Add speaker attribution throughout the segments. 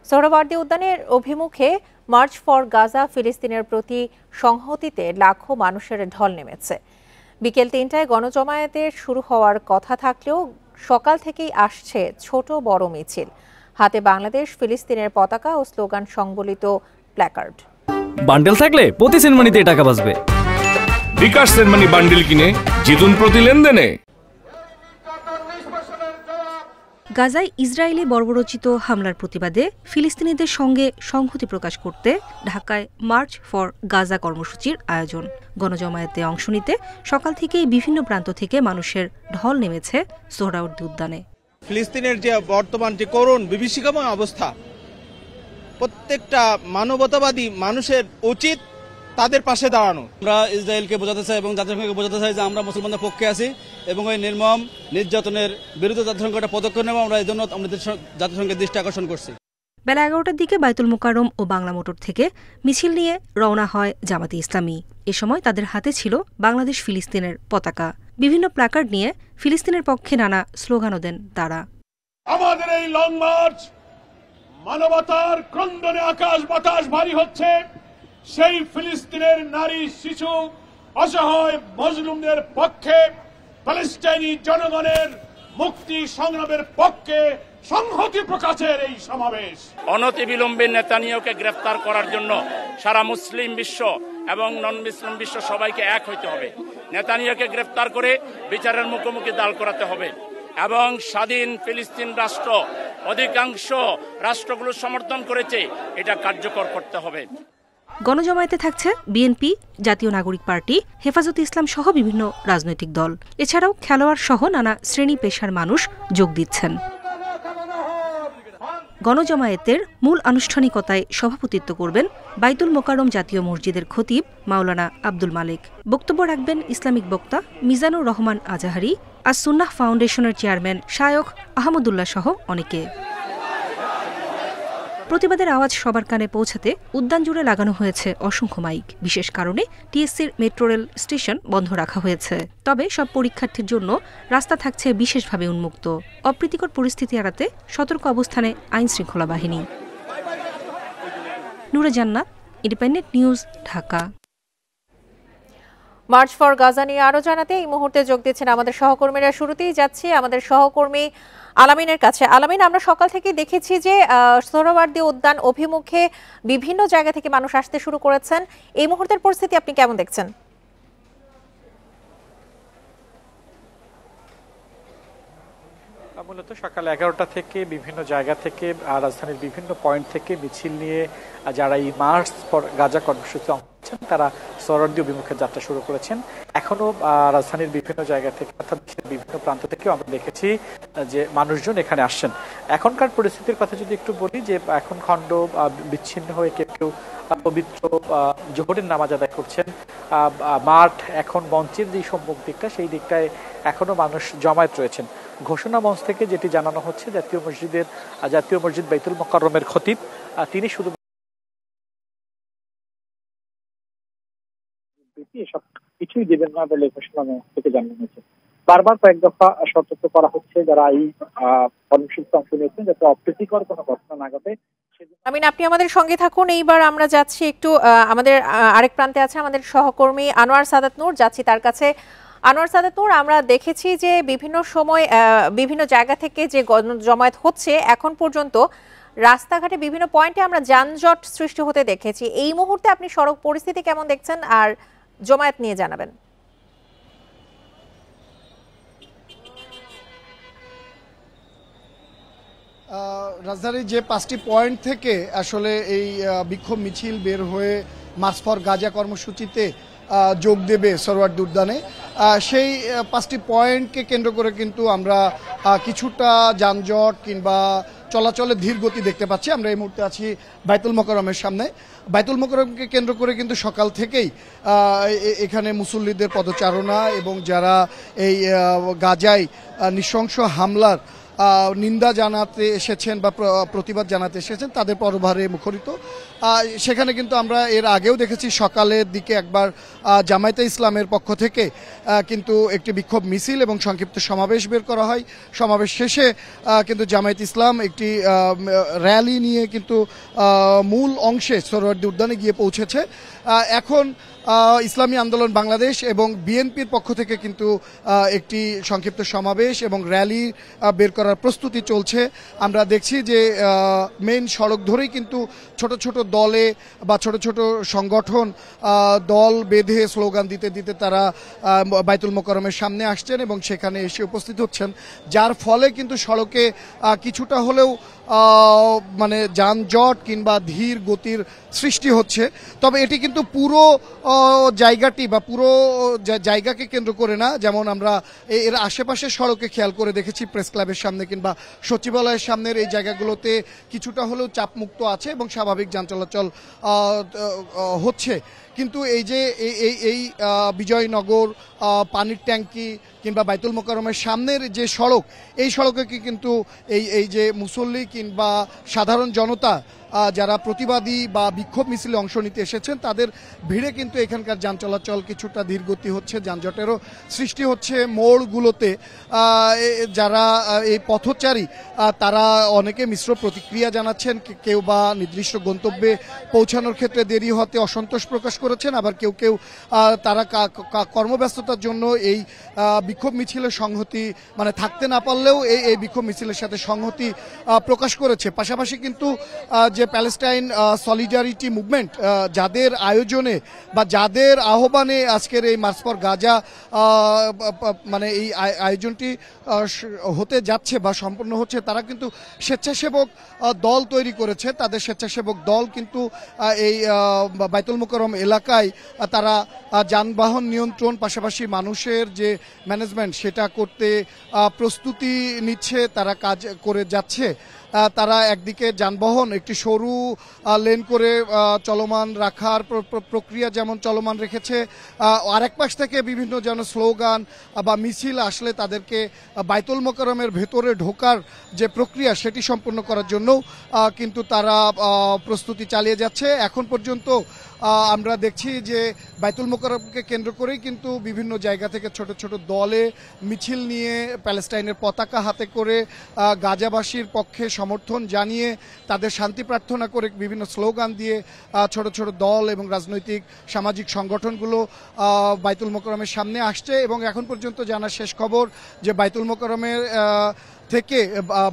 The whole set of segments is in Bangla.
Speaker 1: সোহরাওয়ার্দী উদ্যানের অভিমুখে মার্চ ফর গাজা ফিলিস্তিনের প্রতি সংহতিতে লাখো মানুষের ঢল নেমেছে। বিকেল ৩টায় গণজমায়েতের শুরু হওয়ার কথা থাকলেও সকাল থেকেই আসছে ছোট বড় মিছিল, হাতে বাংলাদেশ ফিলিস্তিনের পতাকা ও স্লোগান সংবলিত প্ল্যাকার্ড।
Speaker 2: বান্ডেল থাকলে প্রতি সেনমানিতে টাকা বাঁচবে।
Speaker 3: বিকাশ সেনমানি বান্ডেল কিনে জিতুন প্রতি লেনদেনে।
Speaker 4: গাজায় ইসরায়েলি বর্বরোচিত হামলার প্রতিবাদে ফিলিস্তিনিদের সঙ্গে সংহতি প্রকাশ করতে ঢাকায় মার্চ ফর গাজা কর্মসূচির আয়োজন। গণজমায়েতে অংশ নিতে সকাল থেকেই বিভিন্ন প্রান্ত থেকে মানুষের ঢল নেমেছে সোহরাওয়ার্দী উদ্যানে।
Speaker 5: ফিলিস্তিনের যে বর্তমান যে করুণ বিভীষিকাময় অবস্থা, প্রত্যেকটা মানবতাবাদী মানুষের উচিত তাদের পাশে দাঁড়ানো।
Speaker 6: আমরা ইসরায়েলকে বোঝাতে চাই এবং জাতিসংঘকে বোঝাতে চাই যে আমরা মুসলমানদের পক্ষে আছি এবং ওই নির্মম নির্যাতনের বিরুদ্ধে জাতিসংঘ একটা পদক্ষেপ নেব। আমরা এই জন্য আমাদের জাতিসংঘের দৃষ্টি আকর্ষণ করছি।
Speaker 4: বেলা ১১টার দিকে বাইতুল মোকাররম ও বাংলা মোটর থেকে মিছিল নিয়ে রওনা হয় জামাতে ইসলামী। এ সময় তাদের হাতে ছিল বাংলাদেশ ফিলিস্তিনের পতাকা। বিভিন্ন প্ল্যাকার্ড নিয়ে ফিলিস্তিনের পক্ষে নানা স্লোগানও দেন তারা।
Speaker 7: আমাদের এই লং মার্চ মানবতার ক্রন্দনে আকাশ বাতাস ভারী হচ্ছে। সেই ফিলিস্তিনের নারী, শিশু, অসহায় মজলুমদের পক্ষে, প্যালেস্টাইনি জনগণের মুক্তি সংগ্রামের পক্ষে সংহতি প্রকাশের এই সমাবেশ।
Speaker 8: অনতিবিলম্বে নেতানিয়াহুকে গ্রেফতার করার জন্য সারা মুসলিম বিশ্ব এবং নন মুসলিম বিশ্ব সবাইকে এক হইতে হবে। নেতানিয়াহুকে গ্রেফতার করে বিচারের মুখোমুখি দাঁড় করাতে হবে এবং স্বাধীন ফিলিস্তিন রাষ্ট্র অধিকাংশ রাষ্ট্রগুলো সমর্থন করেছে, এটা কার্যকর করতে হবে।
Speaker 4: গণজমায়েতে থাকছে বিএনপি, জাতীয় নাগরিক পার্টি, হেফাজতে ইসলাম সহ বিভিন্ন রাজনৈতিক দল। এছাড়াও খেলোয়াড় সহ নানা শ্রেণী পেশার মানুষ যোগ দিচ্ছেন। গণজমায়েতের মূল আনুষ্ঠানিকতায় সভাপতিত্ব করবেন বাইতুল মোকাররম জাতীয় মসজিদের খতিব মাওলানা আব্দুল মালিক। বক্তব্য রাখবেন ইসলামিক বক্তা মিজানুর রহমান আজাহারি, আস সুন্নাহ ফাউন্ডেশনের চেয়ারম্যান শায়খ আহমদুল্লাহ সহ অনেকে। প্রতিবাদের আওয়াজ সবার কানে পৌঁছাতে উদ্যান জুড়ে লাগানো হয়েছে অসংখ্য মাইক। বিশেষ কারণে টিএসসির মেট্রো রেল স্টেশন বন্ধ রাখা হয়েছে। তবে সব পরীক্ষার্থীর জন্য রাস্তা থাকছে বিশেষভাবে উন্মুক্ত। অপ্রীতিকর পরিস্থিতি এড়াতে সতর্ক অবস্থানে আইন শৃঙ্খলা বাহিনী। নূরে জান্নাত, independent news, Dhaka.
Speaker 1: March for Gaza নিয়ে আরো জানাতে এই মুহূর্তে যোগ দিচ্ছেন আমাদের সহকর্মীরা। শুরুতেই যাচ্ছি আমাদের সহকর্মী আলামিনের কাছে। আলামিন, আমরা সকাল থেকে দেখেছি যে সোহরাওয়ার্দী উদ্যান অভিমুখে বিভিন্ন জায়গা থেকে মানুষ আসতে শুরু করেছেন। এই মুহূর্তের পরিস্থিতি আপনি কেমন দেখছেন?
Speaker 9: মূলত সকাল 11টা থেকে বিভিন্ন জায়গা থেকে রাজধানীর বিভিন্ন পয়েন্ট থেকে মিছিল নিয়ে যারা এই মার্চ ফর গাজা কর্মসূচিতে অংশ নিচ্ছেন তারা সোহরাওয়ার্দী অভিমুখে যাত্রা শুরু করেছেন। এখনো রাজধানীর বিভিন্ন জায়গা থেকে অর্থাৎ বিভিন্ন প্রান্ত থেকেও আমরা দেখেছি যে মানুষজন এখানে আসছেন। এখনকার পরিস্থিতির কথা যদি একটু বলি, যে এখন খণ্ড বিচ্ছিন্ন হয়ে কেউ কেউ পবিত্র জোহরের নামাজ আদায় করছেন। মাঠ এখন মঞ্চের যে সম্মুখ দিকটা, সেই দিকটায় এখনো মানুষ জমায়েত রয়েছেন। ঘোষণা মঞ্চ থেকে যেটি জানানো হচ্ছে, জাতীয় মসজিদ বাইতুল মোকাররমের খতিব তিনি শুধু
Speaker 10: সব কিছুই দেবেন না বলে ঘোষণা মঞ্চ থেকে জানানো হয়েছে। বারবার কয়েক দফা সতর্ক করা হচ্ছে যারা এই কর্মসূচিতে অংশ নিয়েছেন যাতে অপ্রীতিকর কোনো ঘটনা না ঘটে।
Speaker 1: আপনি আমাদের সঙ্গে থাকুন। এইবার আমরা যাচ্ছি একটু আমাদের আরেক প্রান্তে আছে আমাদের সহকর্মী আনোয়ার সাদাত নূর, যাচ্ছি তার কাছে। আনোয়ার সাদাত নূর, আমরা দেখেছি যে বিভিন্ন সময় বিভিন্ন জায়গা থেকে যে জমায়েত হচ্ছে, এখন পর্যন্ত রাস্তাঘাটে বিভিন্ন পয়েন্টে আমরা যানজট সৃষ্টি হতে দেখেছি। এই মুহূর্তে আপনি সড়ক পরিস্থিতি কেমন দেখছেন আর জমায়েত নিয়ে জানাবেন।
Speaker 11: রাজধানীর যে 5টি পয়েন্ট থেকে আসলে এই বিক্ষোভ মিছিল বের হয়ে মার্চ ফর গাজা কর্মসূচিতে যোগ দেবে সোহরাওয়ার্দী উদ্যানে, সেই 5টি পয়েন্টকে কেন্দ্র করে কিন্তু আমরা কিছুটা যানজট কিংবা চলাচলের ধীর গতি দেখতে পাচ্ছি। আমরা এই মুহূর্তে আছি বাইতুল মোকাররমের সামনে। বাইতুল মোকাররমকে কেন্দ্র করে কিন্তু সকাল থেকেই এখানে মুসল্লিদের পদচারণা এবং যারা এই গাজায় নৃশংস হামলার নিন্দা জানাতে এসেছেন বা প্রতিবাদ জানাতে এসেছেন তাদের পরভারে মুখরিত। সেখানে কিন্তু আমরা এর আগেও দেখেছি সকালের দিকে একবার জামায়াতে ইসলামের পক্ষ থেকে কিন্তু একটি বিক্ষোভ মিছিল এবং সংক্ষিপ্ত সমাবেশ বের করা হয়। সমাবেশ শেষে কিন্তু জামায়াতে ইসলাম একটি র্যালি নিয়ে কিন্তু মূল অংশে সোহরাওয়ার্দী উদ্যানে গিয়ে পৌঁছেছে। এখন ইসলামী আন্দোলন বাংলাদেশ এবং বিএনপির পক্ষ থেকে কিন্তু একটি সংক্ষিপ্ত সমাবেশ এবং র্যালি বের করার প্রস্তুতি চলছে। আমরা দেখছি যে মেইন সড়ক ধরেই কিন্তু ছোট ছোট দলে বা ছোট ছোট সংগঠন দল বেঁধে স্লোগান দিতে দিতে তারা বাইতুল মোকাররমের সামনে আসছেন এবং সেখানে এসে উপস্থিত হচ্ছেন, যার ফলে কিন্তু সড়কে কিছুটা হলেও মানে যানজট কিংবা ধীর গতির সৃষ্টি হচ্ছে। তবে এটি কিন্তু পুরো জায়গাটি বা পুরো জায়গাকে কেন্দ্র করে না, যেমন আমরা এর আশেপাশে সড়কে খেয়াল করে দেখেছি প্রেস ক্লাবের সামনে কিংবা সচিবালয়ের সামনের এই জায়গাগুলোতে কিছুটা হলেও চাপমুক্ত আছে এবং স্বাভাবিক যান চলাচল হচ্ছে। কিন্তু এই যে এই বিজয়নগর, পানির ট্যাঙ্কি কিংবা বাইতুল মোকাররমের সামনের যে সড়ক, এই সড়কে কিন্তু এই যে মুসল্লি কিংবা সাধারণ জনতা যারা প্রতিবাদী বা বিক্ষোভ মিছিলে অংশ নিতে এসেছেন তাদের ভিড়ে কিন্তু এখানকার যান চলাচল কিছুটা ধীরগতি হচ্ছে, যানজটেরও সৃষ্টি হচ্ছে। মোড়গুলোতে যারা এই পথচারী তারা অনেকে মিশ্র প্রতিক্রিয়া জানাচ্ছেন, কেউ বা নির্দিষ্ট গন্তব্যে পৌঁছানোর ক্ষেত্রে দেরি হতে অসন্তোষ প্রকাশ করেছেন, আবার কেউ কেউ তারা কর্মব্যস্ততার জন্য এই বিক্ষোভ মিছিলের সংহতি মানে থাকতে না পারলেও এই বিক্ষোভ মিছিলের সাথে সংহতি প্রকাশ করেছে। পাশাপাশি কিন্তু যে প্যালেস্টাইন সলিডারিটি মুভমেন্ট যাদের আয়োজনে বা যাদের আহ্বানে আজকের এই মার্চ ফর গাজা মানে এই আয়োজনটি হতে যাচ্ছে বা সম্পন্ন হচ্ছে, তারা কিন্তু স্বেচ্ছাসেবক দল তৈরি করেছে। তাদের স্বেচ্ছাসেবক দল কিন্তু এই বাইতুল মোকাররম এলাকায় তারা যানবাহন নিয়ন্ত্রণ পাশাপাশি মানুষের যে ম্যানেজমেন্ট সেটা করতে প্রস্তুতি নিচ্ছে, তারা কাজ করে যাচ্ছে। তারা একদিকে যানবাহন একটি সরু লেন করে চলমান রাখার প্রক্রিয়া যেমন চলমান রেখেছে, আরেক পাশ থেকে বিভিন্ন যেন স্লোগান বা মিছিল আসলে তাদেরকে বাইতুল মোকাররমের ভেতরে ঢোকার যে প্রক্রিয়া সেটি সম্পন্ন করার জন্য কিন্তু তারা প্রস্তুতি চালিয়ে যাচ্ছে। এখন পর্যন্ত আমরা দেখছি যে বাইতুল মোকাররমকে কেন্দ্র করেই কিন্তু বিভিন্ন জায়গা থেকে ছোট ছোট দলে মিছিল নিয়ে প্যালেস্টাইনের পতাকা হাতে করে গাজাবাসীর পক্ষে সমর্থন জানিয়ে তাদের শান্তি প্রার্থনা করে বিভিন্ন স্লোগান দিয়ে ছোট ছোট দল এবং রাজনৈতিক সামাজিক সংগঠনগুলো বাইতুল মোকাররমের সামনে আসছে। এবং এখন পর্যন্ত জানা শেষ খবর যে বাইতুল মোকাররমের থেকে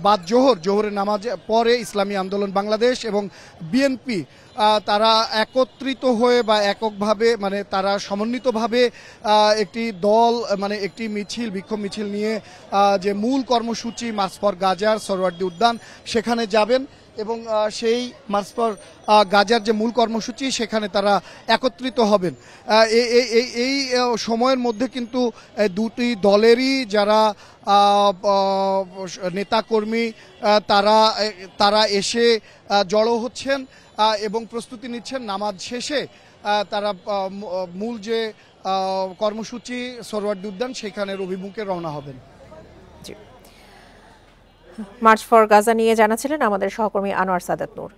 Speaker 11: বাদ জোহরের নামাজ পরে ইসলামী আন্দোলন বাংলাদেশ এবং বিএনপি তারা একত্রিত হয়ে বা এককভাবে মানে তারা সমন্বিতভাবে একটি দল মানে একটি মিছিল বিক্ষোভ মিছিল নিয়ে যে মূল কর্মসূচি মার্চ ফর গাজার সোহরাওয়ার্দী উদ্যান সেখানে যাবেন এবং সেই মার্চ ফর গাজার যে মূল কর্মসূচি সেখানে তারা একত্রিত হবেন। এই সময়ের মধ্যে কিন্তু দুটি দলেরই যারা নেতাকর্মী তারা এসে জড়ো হচ্ছেন এবং প্রস্তুতি নিচ্ছেন। নামাজ শেষে তারা মূল যে কর্মসূচি সোহরাওয়ার্দী উদ্যান সেখানের অভিমুখে রওনা হবেন।
Speaker 1: মার্চ ফর গাজা নিয়ে জানাচ্ছিলেন আমাদের সহকর্মী আনোয়ার সাদাত নূর।